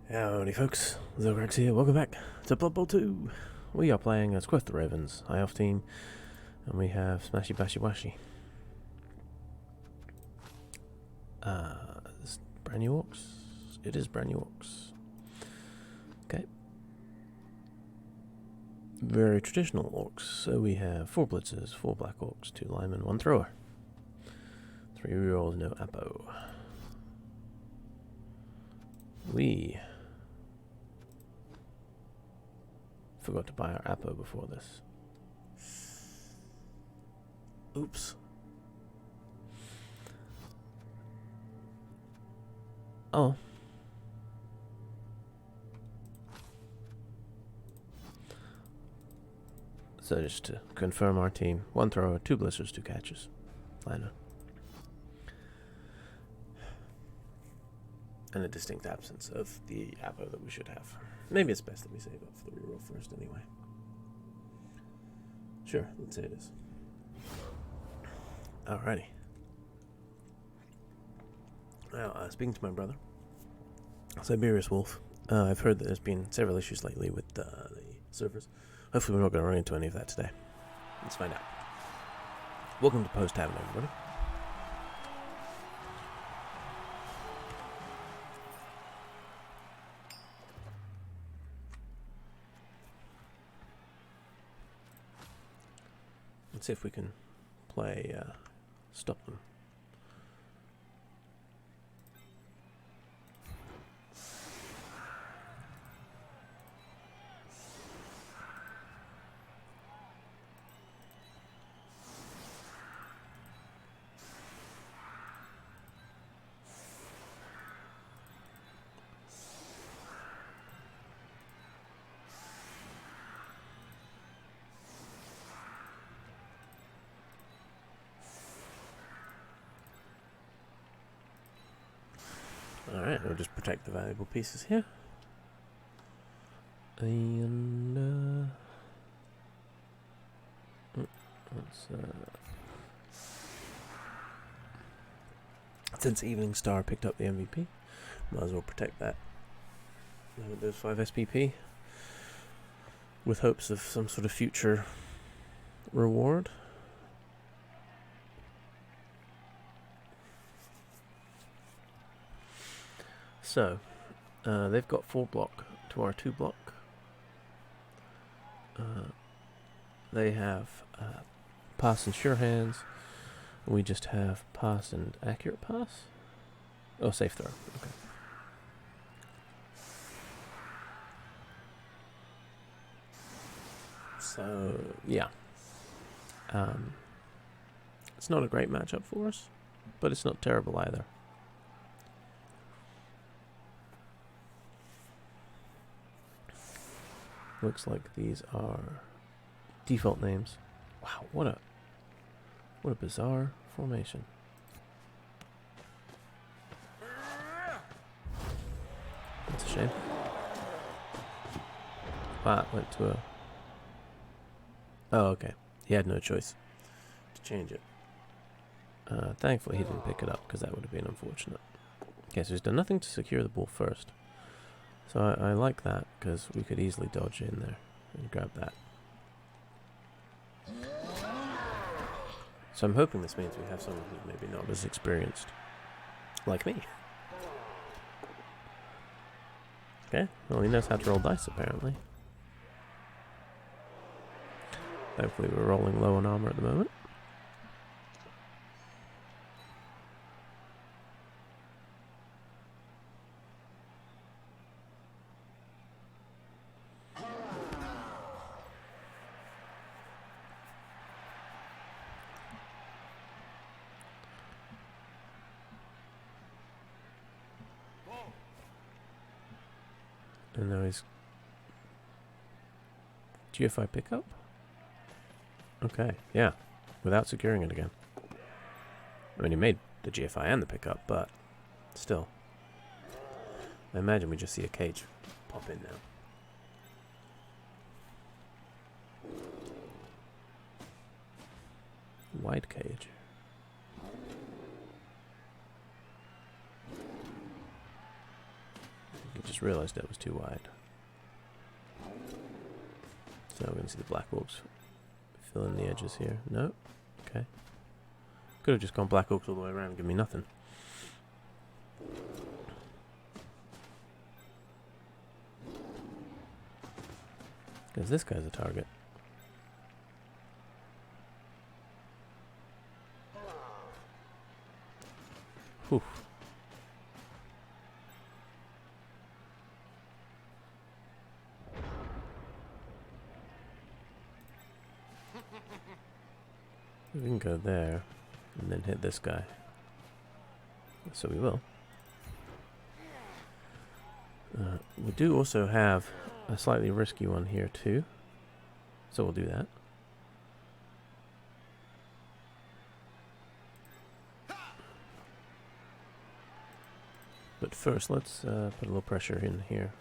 Howdy folks, Zilgrax here, welcome back to Blood Bowl 2. We are playing as Qouth the Ravens, High Elf team, and we have Smashy Bashy Washy. Is brand new Orcs? It is brand new Orcs. Okay. Very traditional Orcs, so we have 4 Blitzers, 4 Black Orcs, 2 Linemen, 1 Thrower. 3 rerolls, no Apo. We forgot to buy our Apo before this. Oops. Oh. So just to confirm our team, 1 thrower, 2 blitzers, 2 catches. Liner. And a distinct absence of the Apo that we should have. Maybe it's best that we save up for the reroll first anyway. Sure, let's say it is. Alrighty. Now, speaking to my brother, Siberius Wolf, I've heard that there's been several issues lately with the servers. Hopefully we're not going to run into any of that today. Let's find out. Welcome to Post Tavern, everybody. Let's see if we can play, stop them. Alright, we'll just protect the valuable pieces here. And, since Evening Star picked up the MVP, might as well protect that. Those 5 SPP. With hopes of some sort of future reward. So, they've got 4 block to our 2 block. They have pass and sure hands. We just have pass and accurate pass. Oh, safe throw. Okay. So, yeah. It's not a great matchup for us, but it's not terrible either. Looks like these are default names. Wow, what a bizarre formation. That's a shame. Wow, went to a... Oh, okay. He had no choice to change it. Thankfully he didn't pick it up, because that would have been unfortunate. Okay, so he's done nothing to secure the ball first. So I like that, because we could easily dodge in there and grab that. So I'm hoping this means we have someone who's maybe not as experienced. Like me. Okay, well he knows how to roll dice apparently. Thankfully we're rolling low on armor at the moment. And now he's GFI pickup? Okay, yeah. Without securing it again. I mean, he made the GFI and the pickup, but still. I imagine we just see a cage pop in now. Wide cage. just realised it was too wide. So now we're going to see the Black Orcs fill in the edges here. No? Okay. Could have just gone Black Orcs all the way around and given me nothing. Because this guy's a target. Whew. We can go there and then hit this guy. So we will. We do also have a slightly risky one here too. So we'll do that. But first, let's put a little pressure in here.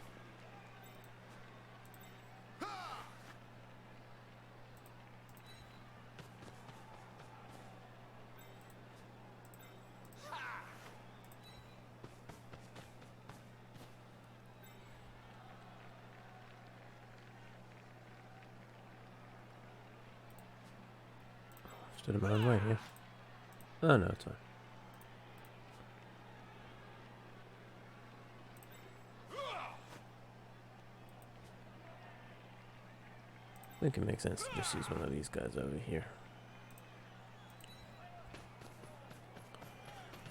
Stood in my own way here. Oh no, it's fine. I think it makes sense to just use one of these guys over here.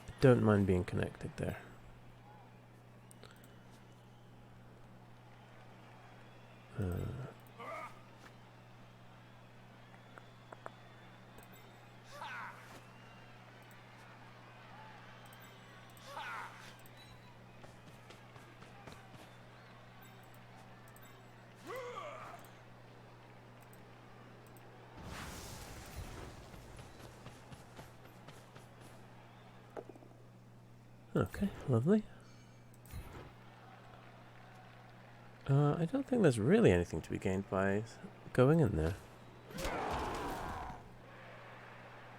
I don't mind being connected there. Okay, lovely. I don't think there's really anything to be gained by going in there.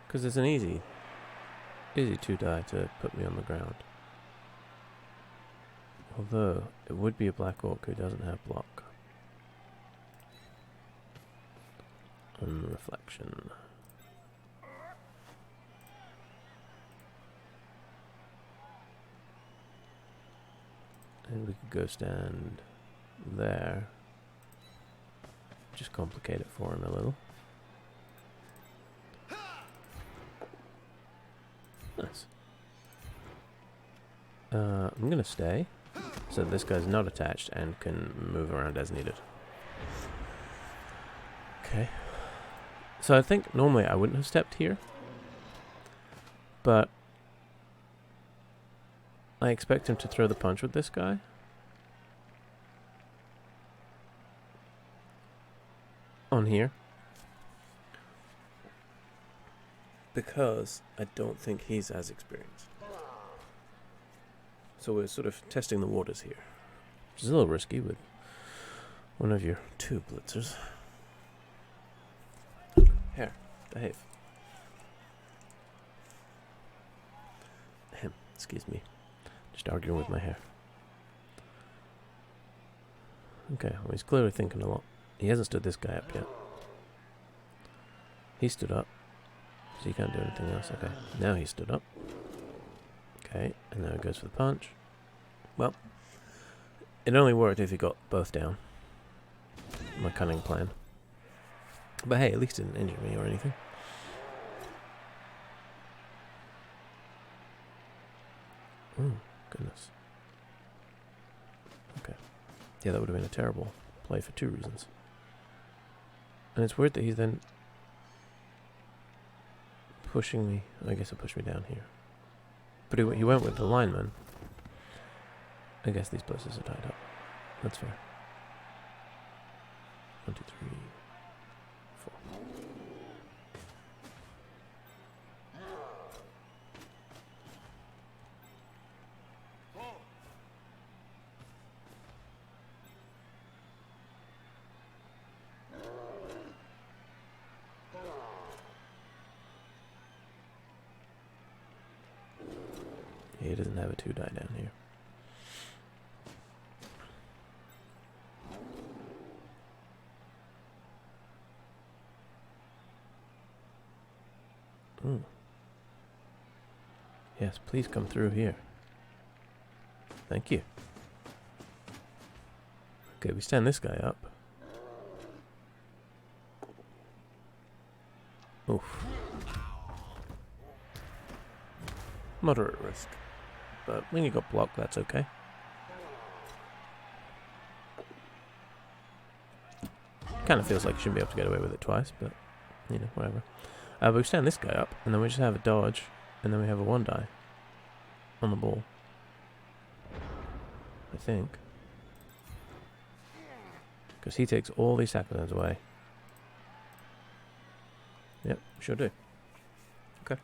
Because it's an easy 2-die to put me on the ground. Although, it would be a Black Orc who doesn't have block. On reflection. And we could go stand there. Just complicate it for him a little. Nice. I'm gonna stay, so this guy's not attached and can move around as needed. Okay. So I think normally I wouldn't have stepped here, but I expect him to throw the punch with this guy. On here. Because I don't think he's as experienced. So we're sort of testing the waters here. Which is a little risky with one of your 2 blitzers. Here, behave. Excuse me. Just arguing with my hair. Okay, well he's clearly thinking a lot. He hasn't stood this guy up yet. He stood up. So he can't do anything else. Okay, now he stood up. Okay, and now he goes for the punch. Well, it only worked if he got both down. My cunning plan. But hey, at least it didn't injure me or anything. Oh, goodness. Okay. Yeah, that would have been a terrible play for 2 reasons. And it's weird that he's then pushing me. I guess it pushed me down here. But he went with the lineman. I guess these places are tied up. That's fair. 1, 2, 3, 4. He doesn't have a 2-die down here. Ooh. Yes, please come through here. Thank you. Okay, we stand this guy up. Oof. Moderate risk. But when you got blocked, that's okay. Kind of feels like you shouldn't be able to get away with it twice, but, you know, whatever. But we stand this guy up, and then we just have a dodge, and then we have a 1-die on the ball. I think. Because he takes all these saplings away. Yep, sure do. Okay.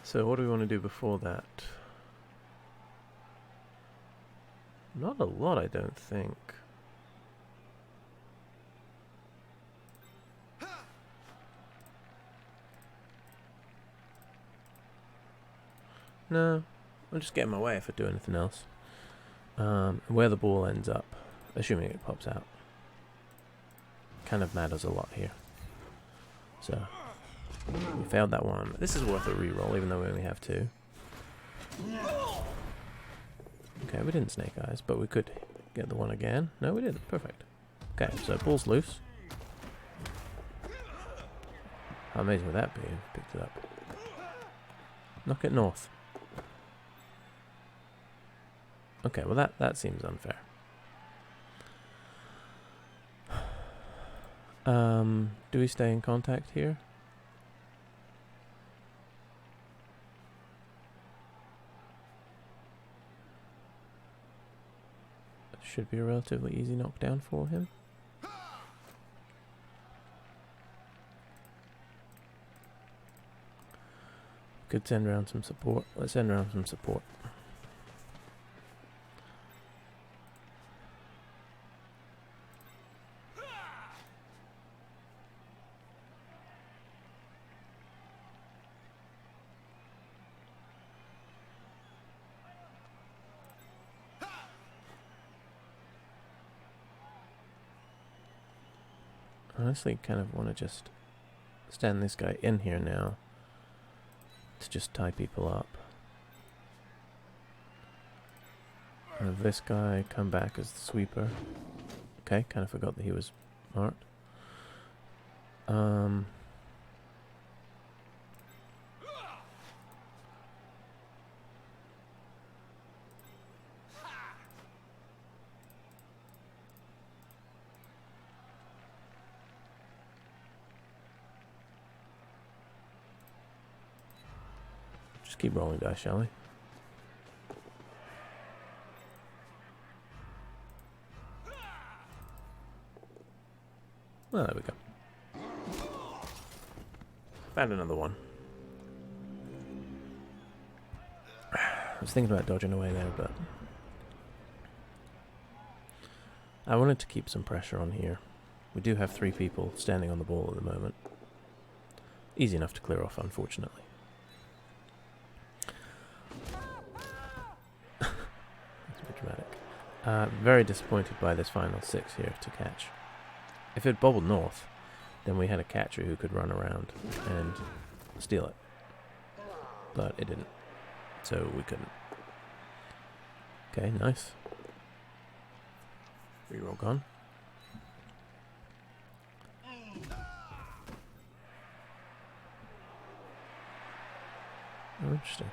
So what do we want to do before that? Not a lot, I don't think. No, I'll just get in my way if I do anything else. Where the ball ends up, assuming it pops out, kind of matters a lot here. So, we failed that one. This is worth a reroll, even though we only have 2. Okay, we didn't snake eyes, but we could get the one again. No, we didn't. Perfect. Okay, so ball's loose. How amazing would that be if we picked it up? Knock it north. Okay, well that seems unfair. Do we stay in contact here? Should be a relatively easy knockdown for him. Could send around some support. Let's send around some support. I honestly kind of want to just stand this guy in here now to just tie people up. Have this guy come back as the sweeper. Okay, kind of forgot that he was marked. Just keep rolling dice, shall we? Well, there we go. Found another one. I was thinking about dodging away there, but I wanted to keep some pressure on here. We do have 3 people standing on the ball at the moment. Easy enough to clear off, unfortunately. Dramatic. Very disappointed by this final 6 here to catch. If it bobbled north, then we had a catcher who could run around and steal it. But it didn't. So we couldn't. Okay, nice. Reroll gone. Oh, interesting.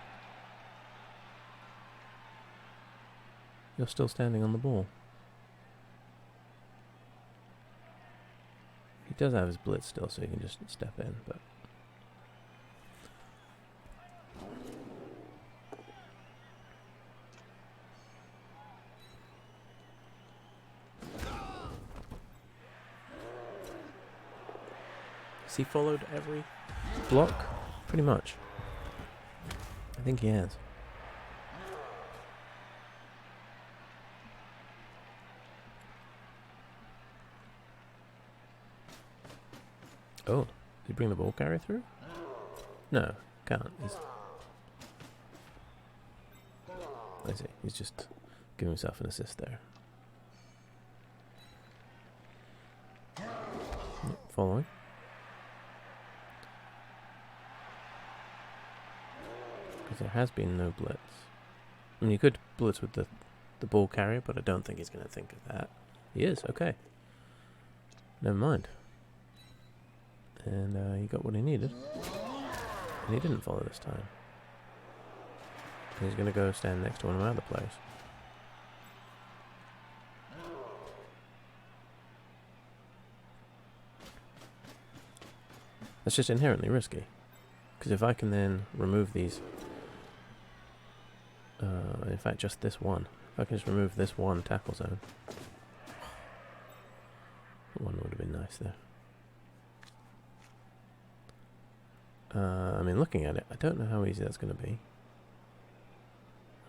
You're still standing on the ball. He does have his blitz still, so he can just step in, but... Has he followed every block? Pretty much. I think he has. Oh, did he bring the ball carrier through? No, can't. I see. He's just giving himself an assist there. Yep, following. Because there has been no blitz. I mean, you could blitz with the ball carrier, but I don't think he's going to think of that. He is, okay. Never mind. And he got what he needed. And he didn't follow this time. He's going to go stand next to one of my other players. That's just inherently risky. Because if I can then remove these... in fact, just this one. If I can just remove this one tackle zone. One would have been nice there. I mean, looking at it, I don't know how easy that's going to be.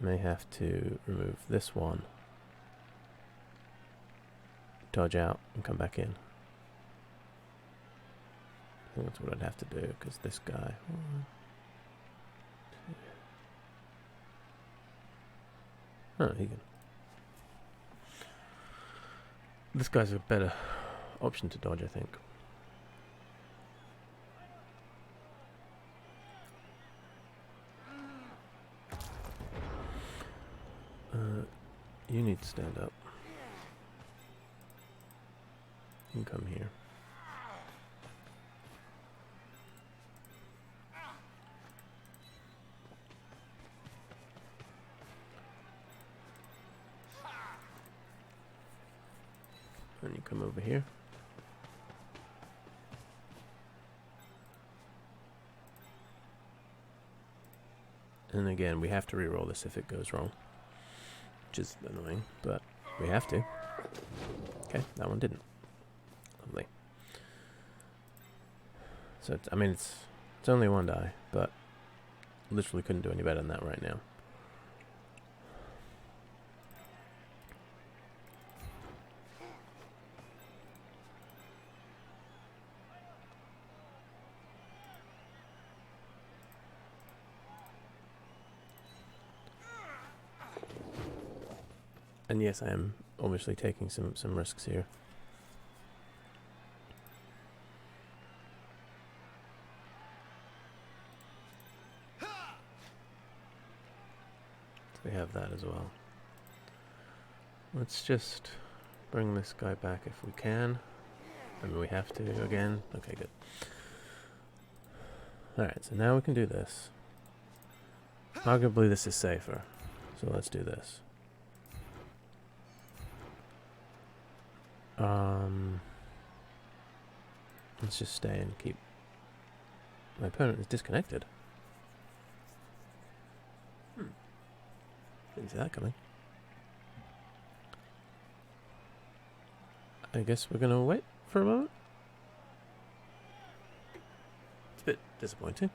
I may have to remove this one. Dodge out and come back in. I think that's what I'd have to do, because this guy... One, two. Oh, he can... This guy's a better option to dodge, I think. You need to stand up. You can come here. And you come over here. And again, we have to reroll this if it goes wrong. Which is annoying, but we have to. Okay, that one didn't. Lovely. So, I mean, it's only one die, but literally couldn't do any better than that right now. And yes, I am obviously taking some risks here. So we have that as well. Let's just bring this guy back if we can. I mean, we have to again. Okay, good. Alright, so now we can do this. Arguably this is safer. So let's do this. Let's just stay and keep... My opponent is disconnected. Didn't see that coming. I guess we're gonna wait for a moment. It's a bit disappointing.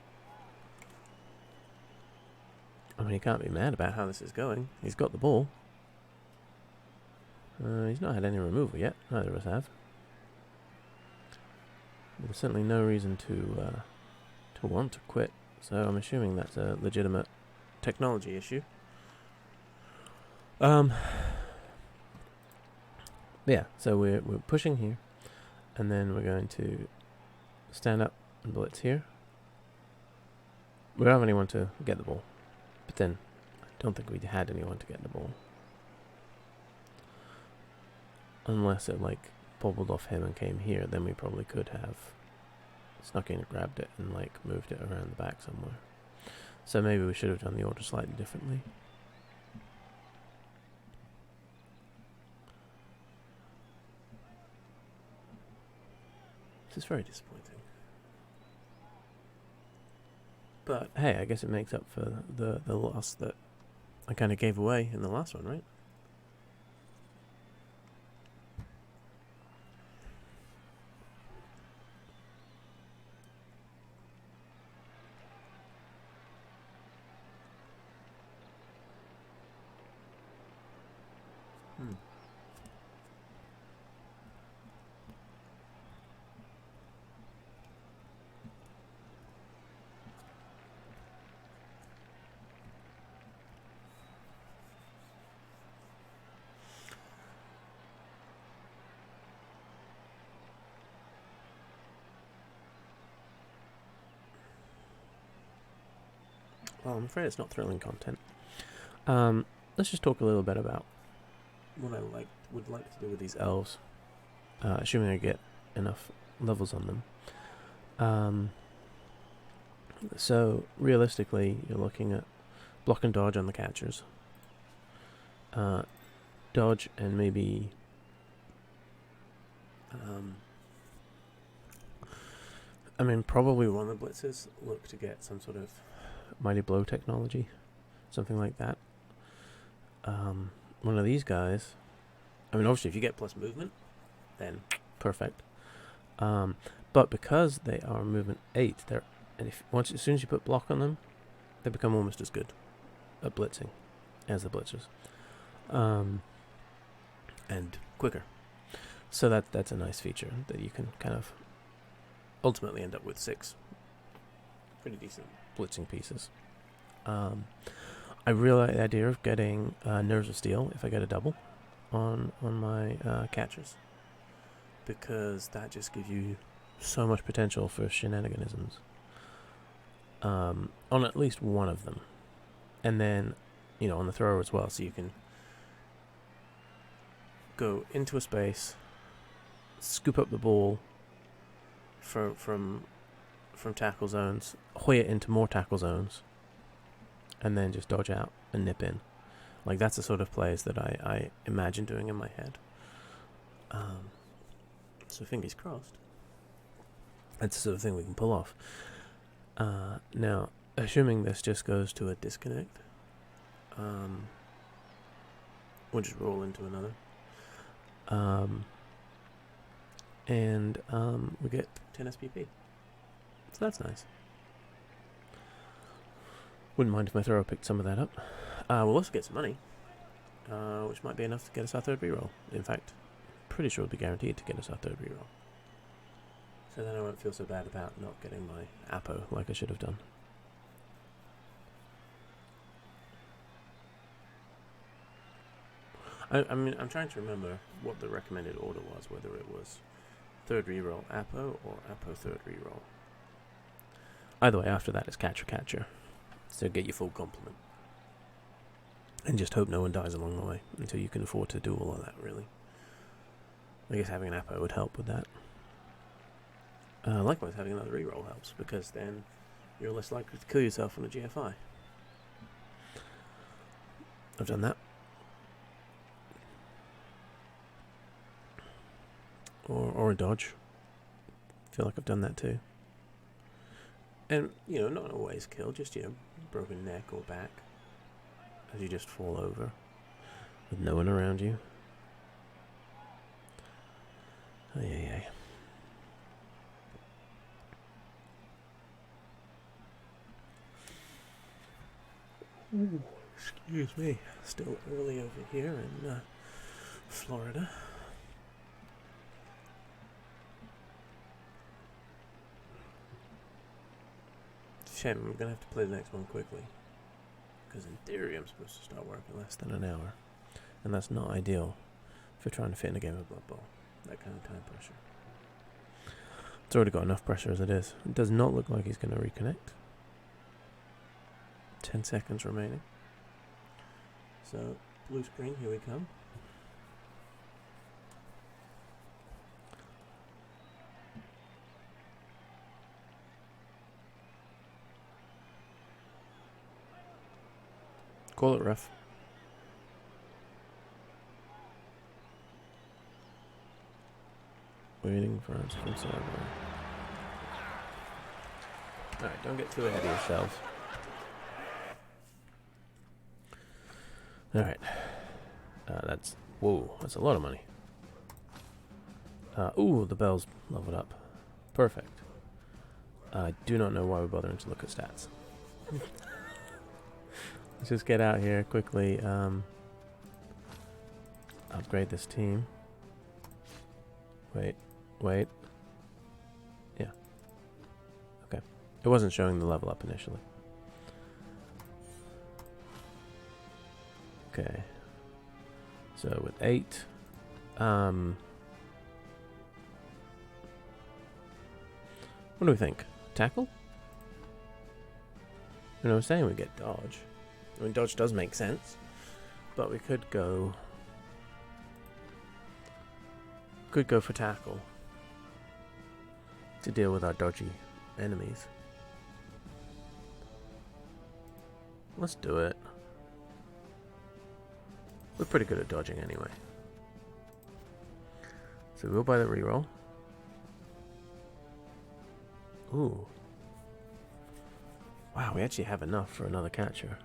I mean, he can't be mad about how this is going. He's got the ball. He's not had any removal yet. Neither of us have. There's certainly no reason to want to quit. So I'm assuming that's a legitimate technology issue. Yeah. So we're pushing here, and then we're going to stand up and blitz here. We don't have anyone to get the ball, but then I don't think we had anyone to get the ball. Unless it, like, bobbled off him and came here, then we probably could have snuck in and grabbed it and, like, moved it around the back somewhere. So maybe we should have done the order slightly differently. This is very disappointing. But, hey, I guess it makes up for the loss that I kind of gave away in the last one, right? well, I'm afraid it's not thrilling content. Let's just talk a little bit about what I would like to do with these elves, assuming I get enough levels on them. So realistically, you're looking at block and dodge on the catchers, dodge and maybe I mean, probably one of the blitzers look to get some sort of mighty blow technology, something like that. One of these guys, I mean, obviously if you get plus movement, then perfect. But because they are movement 8, as soon as you put block on them, they become almost as good at blitzing as the blitzers, and quicker. So that's a nice feature that you can kind of ultimately end up with 6 pretty decent blitzing pieces. I really like the idea of getting Nerves of Steel if I get a double on my catchers, because that just gives you so much potential for shenaniganisms on at least one of them, and then on the thrower as well, so you can go into a space, scoop up the ball from tackle zones, hoy it into more tackle zones, and then just dodge out and nip in. Like, that's the sort of plays that I imagine doing in my head. So fingers crossed. That's the sort of thing we can pull off. Now, assuming this just goes to a disconnect, we'll just roll into another. And we get 10 SPP. So that's nice. Wouldn't mind if my thrower picked some of that up. We'll also get some money, which might be enough to get us our 3rd reroll. In fact, pretty sure it'll be guaranteed to get us our 3rd reroll. So then I won't feel so bad about not getting my Apo like I should have done. I mean, I'm trying to remember what the recommended order was, whether it was 3rd reroll Apo or Apo 3rd reroll. Either way, after that it's catcher. So get your full complement. And just hope no one dies along the way until you can afford to do all of that, really. I guess having an Apo would help with that. Likewise, having another reroll helps, because then you're less likely to kill yourself on a GFI. I've done that. Or a dodge. Feel like I've done that too. And, not always kill, just, broken neck or back as you just fall over with no one around you. Ay. Ooh, excuse me. Still early over here in Florida. Shame, I'm going to have to play the next one quickly, because in theory I'm supposed to start work in less than an hour, and that's not ideal if you're trying to fit in a game of Blood Bowl. That kind of time pressure. It's already got enough pressure as it is. It does not look like he's going to reconnect. 10 seconds remaining. So, blue screen, here we come. Call it ref. Waiting for answer from server. Alright, don't get too ahead of yourselves. Alright. That's a lot of money. Ooh, the bell's leveled up. Perfect. I do not know why we're bothering to look at stats. Let's just get out here quickly. Upgrade this team. Wait. Yeah. Okay. It wasn't showing the level up initially. Okay. So with 8, what do we think? Tackle? You know, I'm saying we get dodge. I mean, dodge does make sense, but we could go. Could go for tackle to deal with our dodgy enemies. Let's do it. We're pretty good at dodging anyway. So we'll buy the reroll. Ooh. Wow, we actually have enough for another catcher.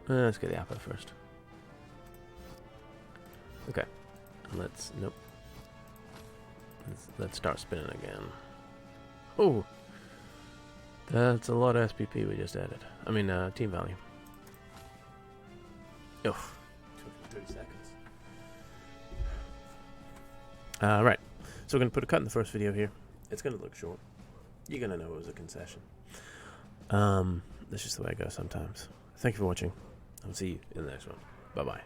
Let's get the apple first. Okay. Let's... Nope. Let's start spinning again. Oh! That's a lot of SPP we just added. I mean, team value. Oh. Took 30 seconds. Right. So we're going to put a cut in the first video here. It's going to look short. You're going to know it was a concession. That's just the way it goes sometimes. Thank you for watching. I'll see you in the next one. Bye-bye.